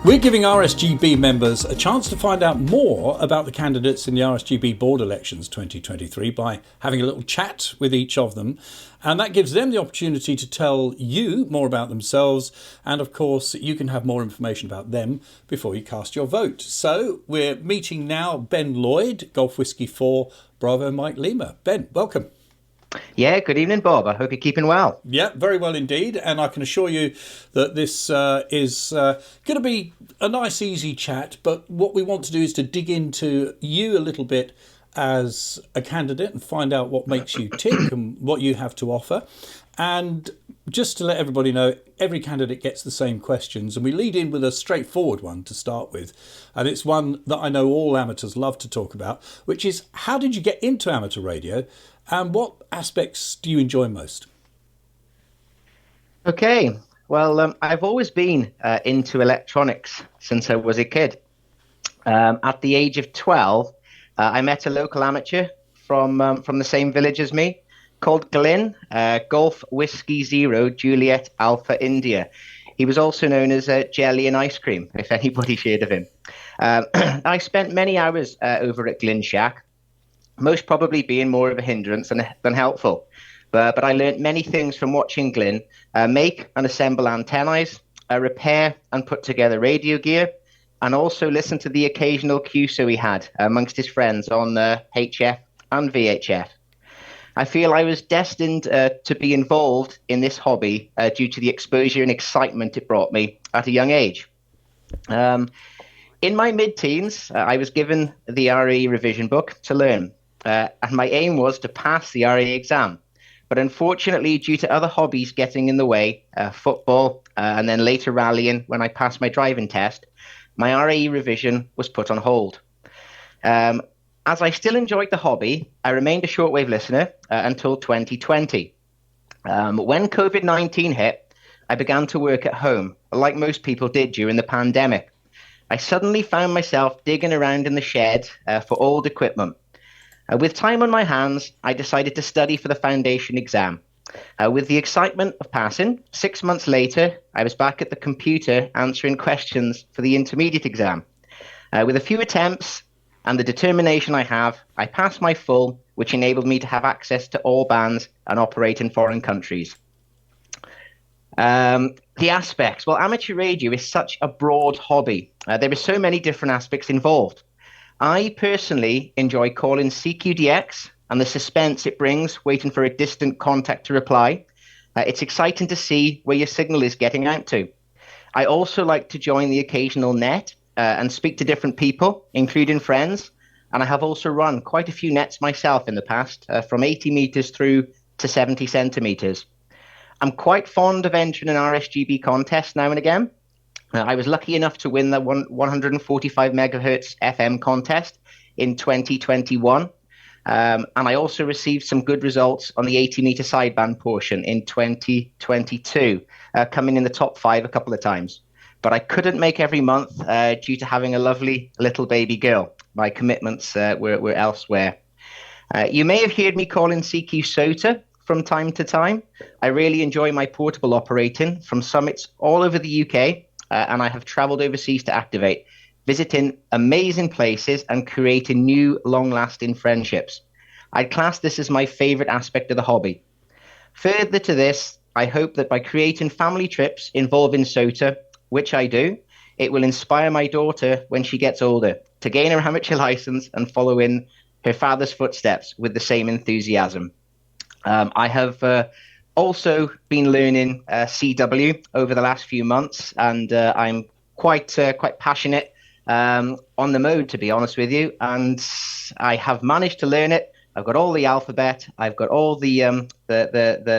We're giving RSGB members a chance to find out more about the candidates in the RSGB board elections 2023 by having a little chat with each of them. And that gives them the opportunity to tell you more about themselves. And of course, you can have more information about them before you cast your vote. So we're meeting now Ben Lloyd, Golf Whiskey 4, Bravo Mike Lima. Ben, welcome. Yeah, good evening, Bob. I hope you're keeping well. Yeah, very well indeed. And I can assure you that this is going to be a nice, easy chat. But what we want to do is to dig into you a little bit as a candidate and find out what makes you tick and what you have to offer. And just to let everybody know, every candidate gets the same questions. And we lead in with a straightforward one to start with. And it's one that I know all amateurs love to talk about, which is how did you get into amateur radio? And what aspects do you enjoy most? Okay, well, I've always been into electronics since I was a kid. At the age of 12, I met a local amateur from the same village as me called Glyn, Golf Whiskey 0 Juliet Alpha India. He was also known as Jelly and Ice Cream, if anybody's heard of him. I spent many hours over at Glyn Shack, most probably being more of a hindrance than helpful. But I learned many things from watching Glyn make and assemble antennae, repair and put together radio gear, and also listen to the occasional QSO he had amongst his friends on HF and VHF. I feel I was destined to be involved in this hobby due to the exposure and excitement it brought me at a young age. In my mid-teens, I was given the RE revision book to learn. And my aim was to pass the RE exam. But unfortunately, due to other hobbies getting in the way, football, and then later rallying when I passed my driving test, my RE revision was put on hold. As I still enjoyed the hobby, I remained a shortwave listener until 2020. When COVID-19 hit, I began to work at home, like most people did during the pandemic. I suddenly found myself digging around in the shed for old equipment. With time on my hands, I decided to study for the foundation exam. With the excitement of passing, 6 months later, I was back at the computer answering questions for the intermediate exam. With a few attempts and the determination I have, I passed my full, which enabled me to have access to all bands and operate in foreign countries. The aspects. Well, amateur radio is such a broad hobby. There are so many different aspects involved. I personally enjoy calling CQDX and the suspense it brings, waiting for a distant contact to reply. It's exciting to see where your signal is getting out to. I also like to join the occasional net and speak to different people, including friends. And I have also run quite a few nets myself in the past, from 80 meters through to 70 centimeters. I'm quite fond of entering an RSGB contest now and again. I was lucky enough to win the 145 megahertz FM contest in 2021. And I also received some good results on the 80-meter sideband portion in 2022, coming in the top 5 a couple of times. But I couldn't make every month due to having a lovely little baby girl. My commitments were elsewhere. You may have heard me calling CQ SOTA from time to time. I really enjoy my portable operating from summits all over the UK. And I have traveled overseas to activate, visiting amazing places and creating new, long-lasting friendships. I'd class this as my favorite aspect of the hobby. Further to this, I hope that by creating family trips involving SOTA, which I do, it will inspire my daughter when she gets older to gain her amateur license and follow in her father's footsteps with the same enthusiasm. I have also been learning CW over the last few months, and I'm quite passionate on the mode, to be honest with you. And I have managed to learn it. I've got all the alphabet. I've got all the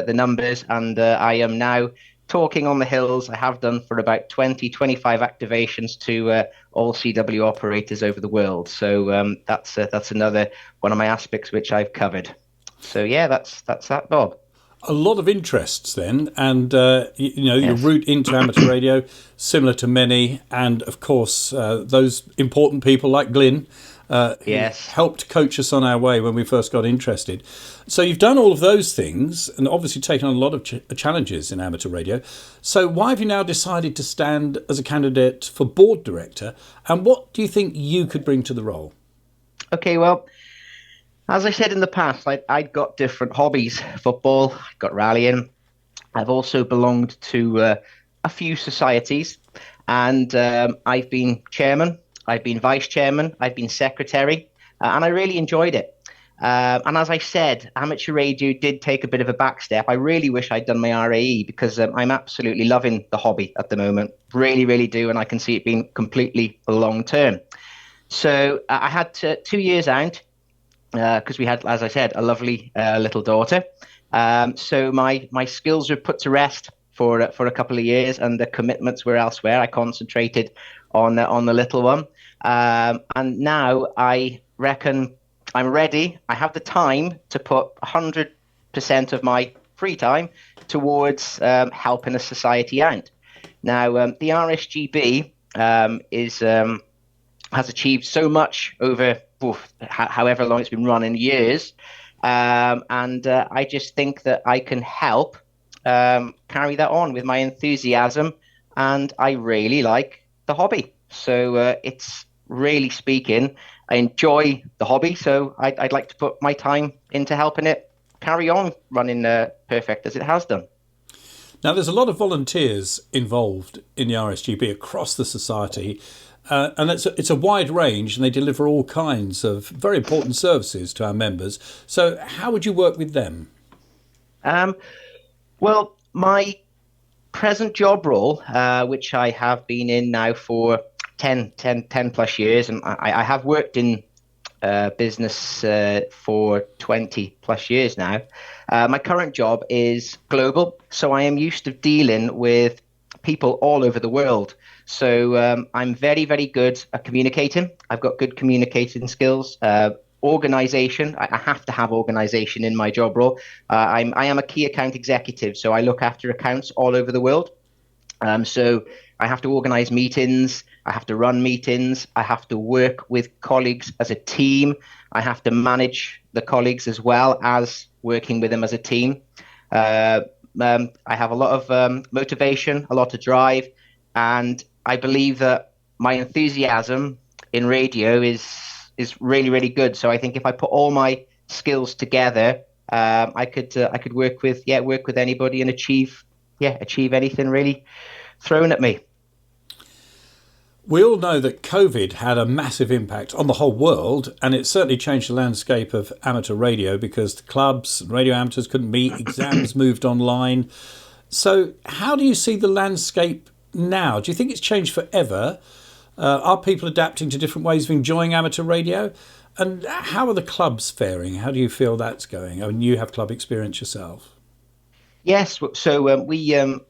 numbers, and I am now talking on the hills. I have done for about 25 activations to all CW operators over the world. So that's another one of my aspects which I've covered. So yeah, that's that, Bob. A lot of interests then, and your route into amateur radio, similar to many, and of course those important people like Glyn who Yes. helped coach us on our way when we first got interested. So you've done all of those things and obviously taken on a lot of challenges in amateur radio. So why have you now decided to stand as a candidate for board director? And what do you think you could bring to the role? Okay, well, as I said in the past, I'd got different hobbies. Football, I've got rallying. I've also belonged to a few societies, and I've been chairman, I've been vice chairman, I've been secretary, and I really enjoyed it. And as I said, amateur radio did take a bit of a back step. I really wish I'd done my RAE because I'm absolutely loving the hobby at the moment. Really, really do, and I can see it being completely long term. So I had 2 years out because we had, as I said, a lovely little daughter. So my skills were put to rest for a couple of years, and the commitments were elsewhere. I concentrated on the little one, and now I reckon I'm ready. I have the time to put 100% of my free time towards helping a society out. Now, the RSGB is has achieved so much over however long it's been running, years. And I just think that I can help carry that on with my enthusiasm. And I really like the hobby. So it's really speaking, I enjoy the hobby. So I'd like to put my time into helping it carry on running perfect as it has done. Now, there's a lot of volunteers involved in the RSGB across the society. And it's a wide range, and they deliver all kinds of very important services to our members. So how would you work with them? Well, my present job role, which I have been in now for 10 plus years, and I have worked in business for 20 plus years now. My current job is global, so I am used to dealing with people all over the world. So I'm very, very good at communicating. I've got good communicating skills. Organization, I have to have organization in my job role. I am a key account executive, so I look after accounts all over the world. So I have to organize meetings. I have to run meetings. I have to work with colleagues as a team. I have to manage the colleagues as well as working with them as a team. I have a lot of motivation, a lot of drive, and I believe that my enthusiasm in radio is really, really good. So I think if I put all my skills together, I could work with anybody and achieve anything really thrown at me. We all know that COVID had a massive impact on the whole world, and it certainly changed the landscape of amateur radio because the clubs and radio amateurs couldn't meet, exams moved online. So how do you see the landscape now? Do you think it's changed forever? Are people adapting to different ways of enjoying amateur radio? And how are the clubs faring? How do you feel that's going? I mean, you have club experience yourself. Yes, so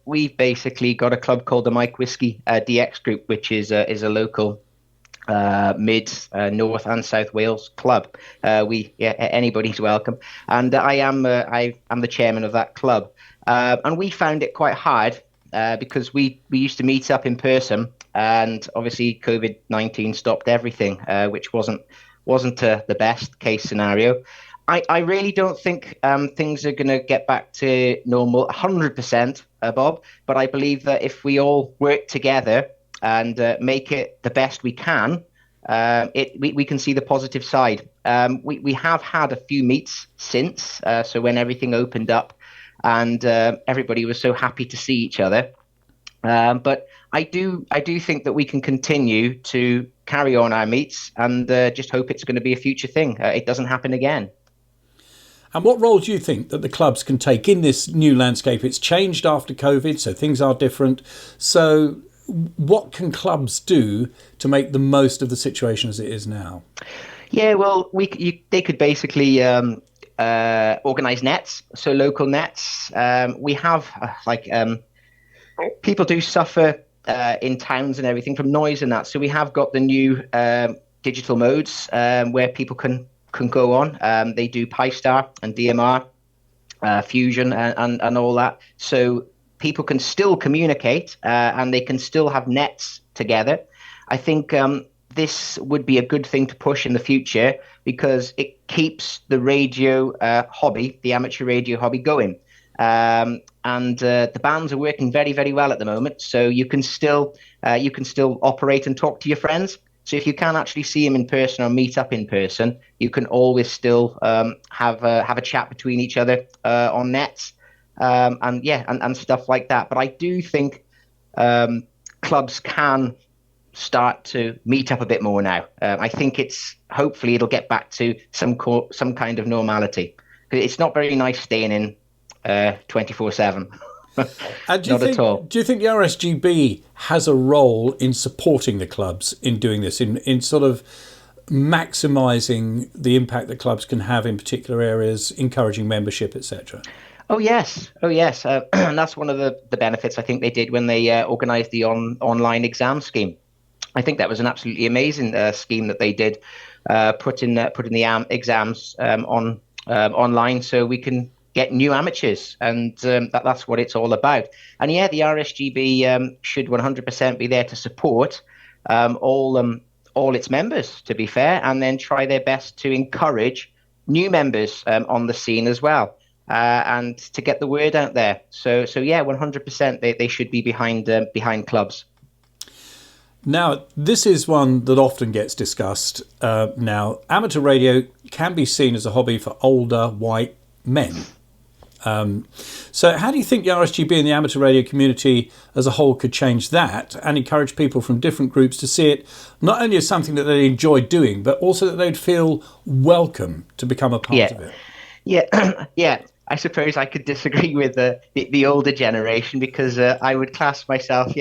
we've basically got a club called the Mike Whiskey DX Group, which is a local mid, North and South Wales club. Anybody's welcome, and I am the chairman of that club, and we found it quite hard because we used to meet up in person, and obviously COVID-19 stopped everything, which wasn't the best case scenario. I really don't think things are going to get back to normal 100%, Bob, but I believe that if we all work together and make it the best we can, we can see the positive side. We have had a few meets since, so when everything opened up and everybody was so happy to see each other. But I do think that we can continue to carry on our meets and just hope it's going to be a future thing. It doesn't happen again. And what role do you think that the clubs can take in this new landscape? It's changed after COVID, so things are different. So what can clubs do to make the most of the situation as it is now? Yeah, well, they could basically organise nets, so local nets. We have people do suffer in towns and everything from noise and that. So we have got the new digital modes where people can go on. They do Pi-Star and DMR, Fusion and all that. So people can still communicate and they can still have nets together. I think this would be a good thing to push in the future because it keeps the radio hobby, the amateur radio hobby, going. And the bands are working very, very well at the moment. So you can still operate and talk to your friends. So if you can't actually see them in person or meet up in person, you can always still have a chat between each other on nets and stuff like that. But I do think clubs can start to meet up a bit more now. I think hopefully it'll get back to some kind of normality. It's not very nice staying in 24/7. Not at all. Do you think the RSGB has a role in supporting the clubs in doing this, in sort of maximising the impact that clubs can have in particular areas, encouraging membership, etc.? Oh yes. And that's one of the benefits I think they did when they organised the online exam scheme. I think that was an absolutely amazing scheme that they did, putting the exams online so we can get new amateurs, and that's what it's all about. And yeah, the RSGB should 100% be there to support all its members, to be fair, and then try their best to encourage new members on the scene as well, and to get the word out there. So yeah, 100% they should be behind clubs. Now, this is one that often gets discussed. Now, amateur radio can be seen as a hobby for older white men. So how do you think the RSGB and the amateur radio community as a whole could change that and encourage people from different groups to see it not only as something that they enjoy doing, but also that they'd feel welcome to become a part of it? Yeah. I suppose I could disagree with the older generation because I would class myself,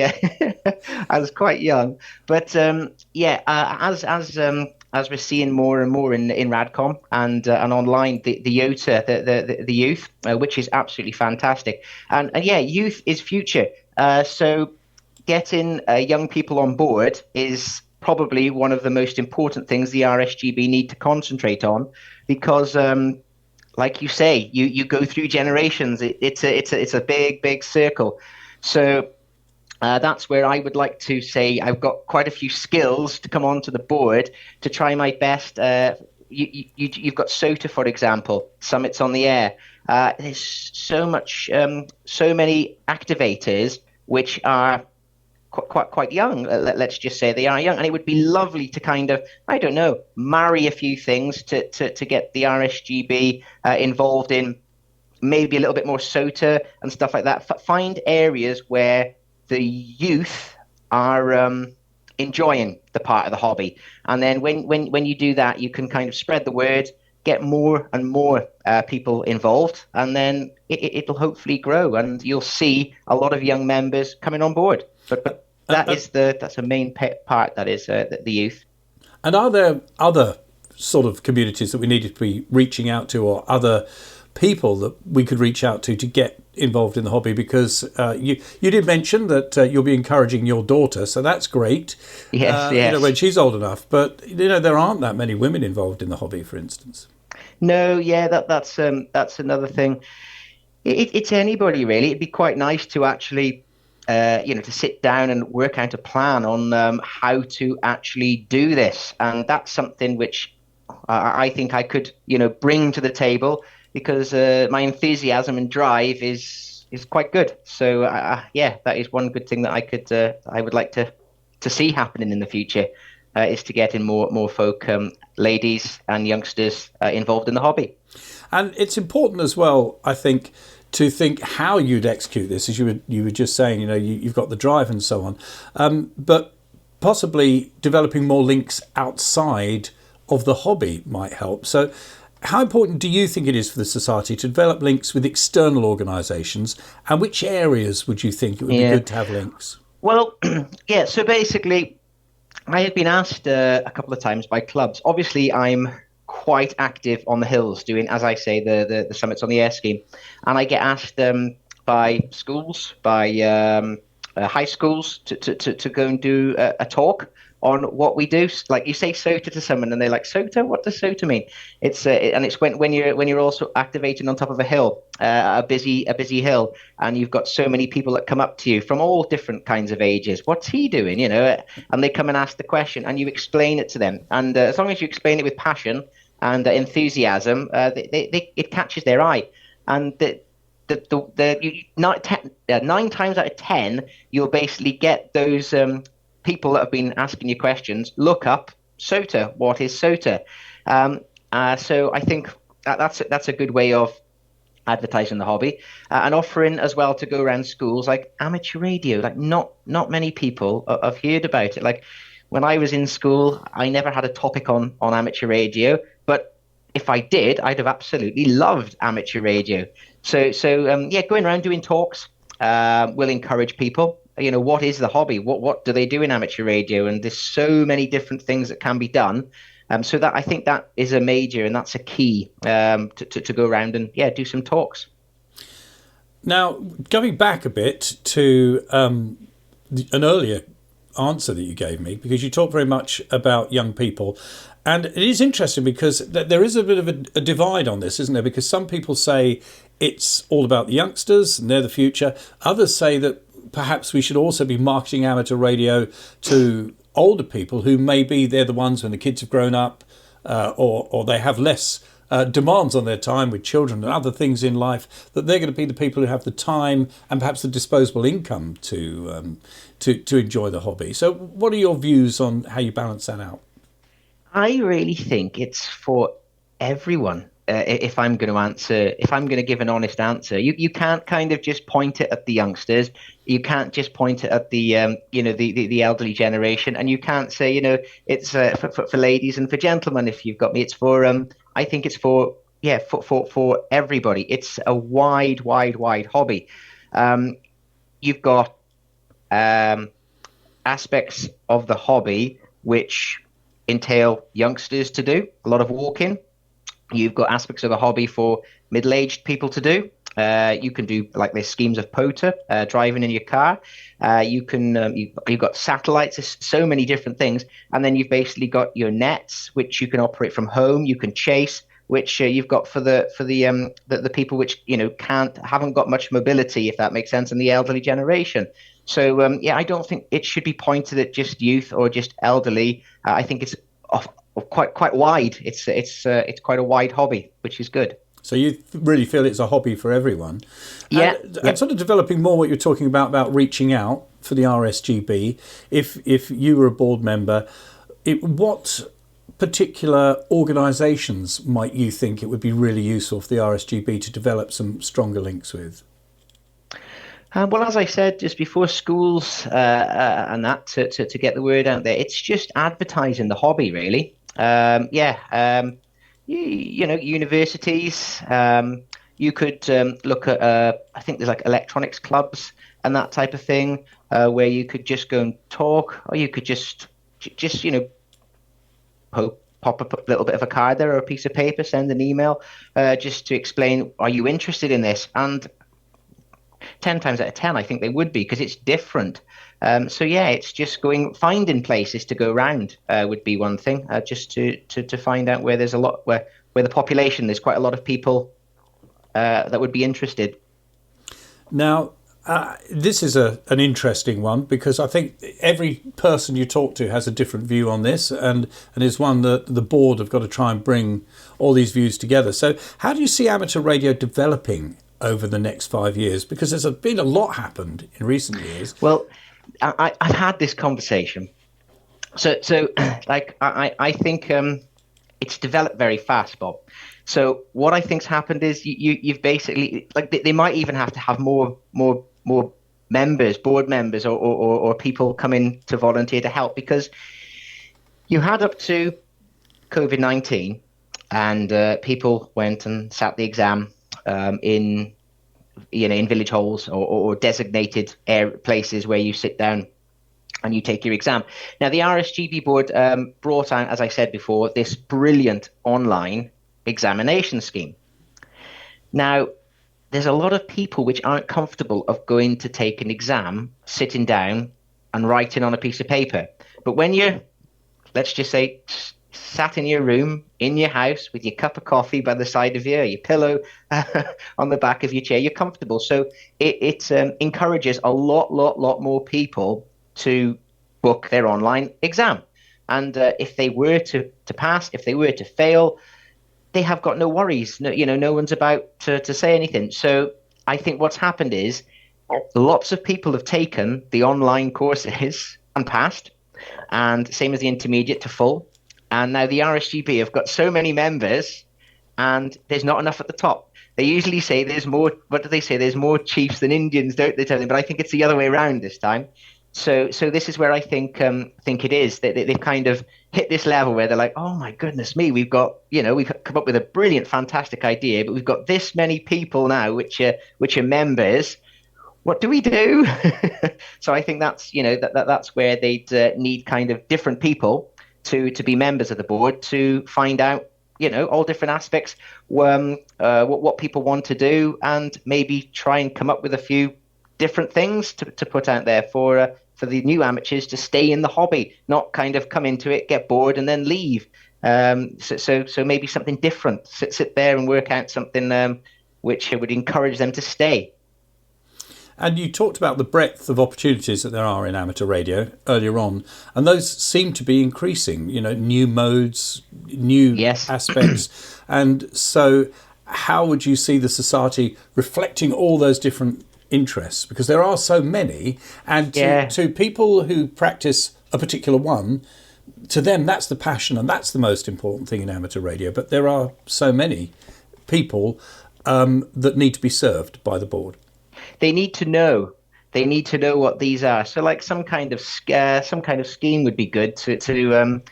as quite young. But as we're seeing more and more in Radcom and online, the YOTA, the youth, which is absolutely fantastic. And youth is future. So getting young people on board is probably one of the most important things the RSGB need to concentrate on, because like you say, you go through generations. It's a big circle. So that's where I would like to say I've got quite a few skills to come onto the board to try my best. You've got SOTA, for example, Summits on the Air. There's so many activators which are quite young. Let's just say they are young, and it would be lovely to kind of, I don't know, marry a few things to get the RSGB involved in maybe a little bit more SOTA and stuff like that. Find areas where the youth are enjoying the part of the hobby, and then when you do that, you can kind of spread the word, get more and more people involved, and then it'll hopefully grow, and you'll see a lot of young members coming on board. But that's a main part, that is the youth. And are there other sort of communities that we needed to be reaching out to, or other people that we could reach out to get involved in the hobby? Because you did mention that you'll be encouraging your daughter, so that's great. Yes. When she's old enough. But there aren't that many women involved in the hobby, for instance. No, that's another thing. It's anybody really. It'd be quite nice to actually to sit down and work out a plan on how to actually do this. And that's something which I think I could, bring to the table, because my enthusiasm and drive is quite good. So, that is one good thing that I would like to see happening in the future, is to get in more folk, ladies and youngsters involved in the hobby. And it's important as well, I think, to think how you'd execute this, as you were just saying. You've got the drive and so on, but possibly developing more links outside of the hobby might help. So how important do you think it is for the society to develop links with external organisations, and which areas would you think it would be good to have links? Well, so basically I have been asked a couple of times by clubs. Obviously I'm quite active on the hills doing, as I say, the Summits on the Air scheme, and I get asked by schools, by high schools to go and do a talk on what we do. Like you say SOTA to someone, and they're like, "SOTA? What does SOTA mean?" And it's when you're also activating on top of a hill, a busy hill, and you've got so many people that come up to you from all different kinds of ages. What's he doing? And they come and ask the question, and you explain it to them. And as long as you explain it with passion and enthusiasm, it catches their eye. And nine times out of 10, you'll basically get those people that have been asking you questions look up SOTA. What is SOTA? So I think that's a good way of advertising the hobby, and offering as well to go around schools like amateur radio. Like not many people have heard about it. Like when I was in school, I never had a topic on amateur radio, but if I did, I'd have absolutely loved amateur radio. So yeah, going around doing talks will encourage people. What is the hobby? What do they do in amateur radio? And there's so many different things that can be done. So that I think that is a major, and that's a key to go around and do some talks. Now, going back a bit to an earlier answer that you gave me, because you talk very much about young people, and it is interesting because there is a bit of a divide on this, isn't there? Because some people say it's all about the youngsters and they're the future. Others say that perhaps we should also be marketing amateur radio to older people who maybe they're the ones when the kids have grown up, or they have less demands on their time with children and other things in life, that they're going to be the people who have the time and perhaps the disposable income to enjoy the hobby. So what are your views on how you balance that out? I really think it's for everyone. If I'm going to give an honest answer, you can't kind of just point it at the youngsters. You can't just point it at the elderly generation, and you can't say it's for ladies and for gentlemen. If you've got me, it's for I think it's for everybody. It's a wide hobby. You've got aspects of the hobby which entail youngsters to do a lot of walking. You've got aspects of the hobby for middle-aged people to do. You can do like there's schemes of POTA, driving in your car. You've got satellites. There's so many different things, and then you've basically got your nets, which you can operate from home. You can chase, which you've got for the people which haven't got much mobility, if that makes sense, and the elderly generation. So I don't think it should be pointed at just youth or just elderly. I think it's quite wide. It's quite a wide hobby, which is good. So you really feel it's a hobby for everyone. Yeah. And sort of developing more what you're talking about reaching out for the RSGB. If you were a board member, what particular organisations might you think it would be really useful for the RSGB to develop some stronger links with? Well, as I said just before, schools and that to get the word out there. It's just advertising the hobby, really. Universities. You could look at. I think there's like electronics clubs and that type of thing, where you could just go and talk, or you could just pop a little bit of a card there or a piece of paper, send an email, just to explain, are you interested in this? And 10 times out of 10, I think they would be, because it's different. It's just finding places to go around would be one thing, just to find out where there's a lot, where the population, there's quite a lot of people that would be interested. Now, this is an interesting one, because I think every person you talk to has a different view on this, and is one that the board have got to try and bring all these views together. So how do you see amateur radio developing over the next 5 years? Because there's been a lot happened in recent years. Well, I've had this conversation. So I think it's developed very fast, Bob. So what I think's happened is you've basically, like, they might even have to have more members, board members, or people come in to volunteer to help, because you had up to COVID-19, and people went and sat the exam in village halls or designated places where you sit down and you take your exam. Now, the RSGB board brought out, as I said before, this brilliant online examination scheme. Now, there's a lot of people which aren't comfortable of going to take an exam, sitting down and writing on a piece of paper. But when you're, let's just say, sat in your room, in your house, with your cup of coffee by the side of you, your pillow on the back of your chair, you're comfortable. So it encourages a lot more people to book their online exam. And if they were to pass, if they were to fail, they have got no worries. No, no one's about to say anything. So I think what's happened is lots of people have taken the online courses and passed, and same as the intermediate to full. And now the RSGB have got so many members, and there's not enough at the top. They usually say there's more. What do they say? There's more chiefs than Indians, don't they? Tell them, but I think it's the other way around this time. So this is where I think it is that they've kind of hit this level where they're like, oh my goodness me, we've come up with a brilliant, fantastic idea, but we've got this many people now which are members. What do we do? So I think that's that's where they'd need kind of different people to be members of the board to find out all different aspects, what people want to do, and maybe try and come up with a few different things to put out there for the new amateurs to stay in the hobby, not kind of come into it, get bored, and then leave. So maybe something different. Sit there and work out something which would encourage them to stay. And you talked about the breadth of opportunities that there are in amateur radio earlier on, and those seem to be increasing. New modes, new aspects, and so how would you see the society reflecting all those different interests, because there are so many, and to people who practice a particular one, to them that's the passion and that's the most important thing in amateur radio. But there are so many people that need to be served by the board. They need to know what these are. So like some kind of scheme would be good to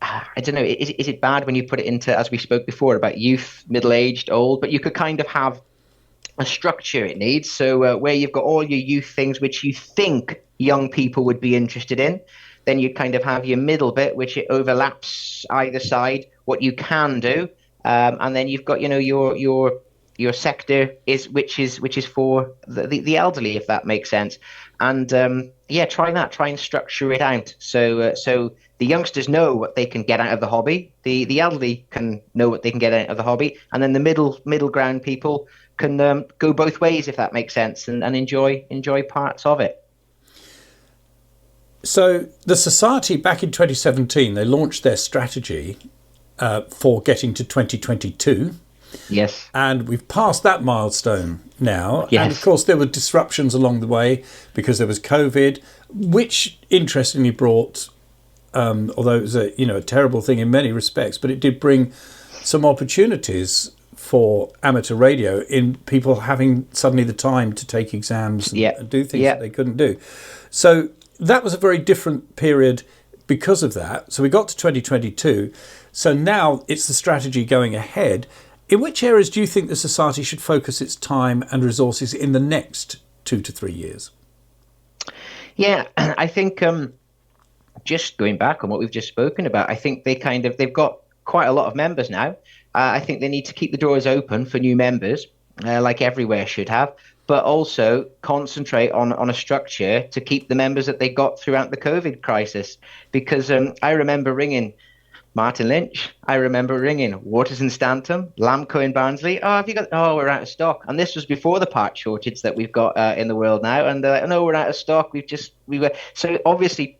I don't know, is it bad when you put it into, as we spoke before about youth, middle-aged, old, but you could kind of have a structure it needs. So where you've got all your youth things which you think young people would be interested in, then you kind of have your middle bit which it overlaps either side what you can do, and then you've got your sector which is for the elderly, if that makes sense. And try and structure it out so the youngsters know what they can get out of the hobby, the elderly can know what they can get out of the hobby, and then the middle ground people can go both ways, if that makes sense, and enjoy parts of it. So the society back in 2017, they launched their strategy for getting to 2022. Yes. And we've passed that milestone now. Yes. And of course there were disruptions along the way because there was COVID, which interestingly brought, although it was a terrible thing in many respects, but it did bring some opportunities for amateur radio in people having suddenly the time to take exams and do things that they couldn't do. So that was a very different period because of that. So we got to 2022. So now it's the strategy going ahead. In which areas do you think the society should focus its time and resources in the next 2 to 3 years? Yeah, I think just going back on what we've just spoken about, I think they've got quite a lot of members now. I think they need to keep the doors open for new members, like everywhere should have, but also concentrate on a structure to keep the members that they got throughout the COVID crisis. Because I remember ringing Martin Lynch, I remember ringing Waters and Stanton, Lamco in Barnsley. Oh, have you got? Oh, we're out of stock. And this was before the part shortage that we've got in the world now. And no, we're out of stock. We were so obviously.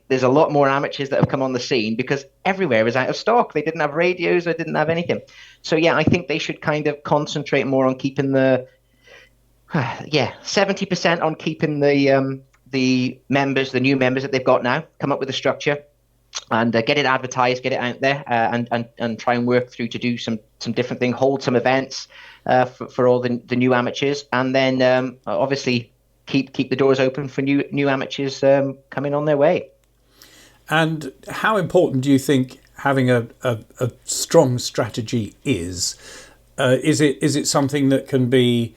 There's a lot more amateurs that have come on the scene because everywhere is out of stock. They didn't have radios, they didn't have anything. So yeah, I think they should kind of concentrate more on keeping 70% on keeping the members, the new members that they've got now. Come up with a structure and get it advertised, get it out there, and try and work through to do some different thing. Hold some events for all the new amateurs, and then obviously. Keep the doors open for new amateurs coming on their way. And how important do you think having a strong strategy is? Is it something that can be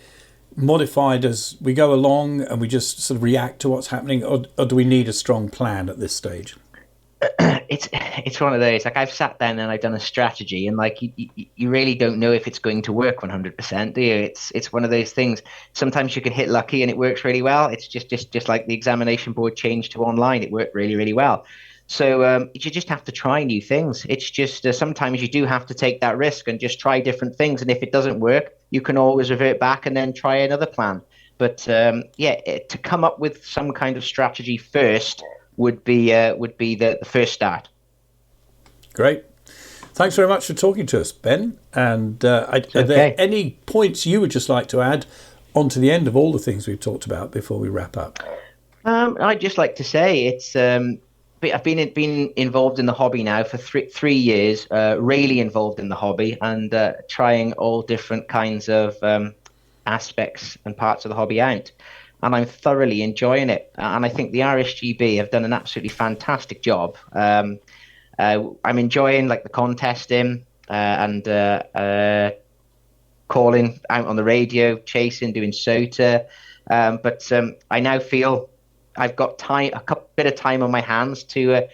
modified as we go along and we just sort of react to what's happening, or do we need a strong plan at this stage? it's one of those, like, I've sat down and I've done a strategy, and like you really don't know if it's going to work 100%, do you? It's one of those things. Sometimes you can hit lucky and it works really well. It's just like the examination board changed to online. It worked really, really well. So you just have to try new things. It's just sometimes you do have to take that risk and just try different things. And if it doesn't work, you can always revert back and then try another plan. But yeah, to come up with some kind of strategy first would be the first start. Great. Thanks very much for talking to us, Ben. And are there any points you would just like to add onto the end of all the things we've talked about before we wrap up? I'd just like to say I've been involved in the hobby now for three years, really involved in the hobby, and trying all different kinds of aspects and parts of the hobby out. And I'm thoroughly enjoying it. And I think the RSGB have done an absolutely fantastic job. I'm enjoying like the contesting and calling out on the radio, chasing, doing SOTA. But I now feel I've got bit of time on my hands to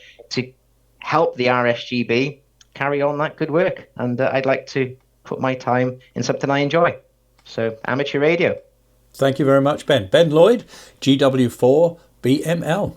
help the RSGB carry on that good work. And I'd like to put my time in something I enjoy. So amateur radio. Thank you very much, Ben. Ben Lloyd, GW4BML.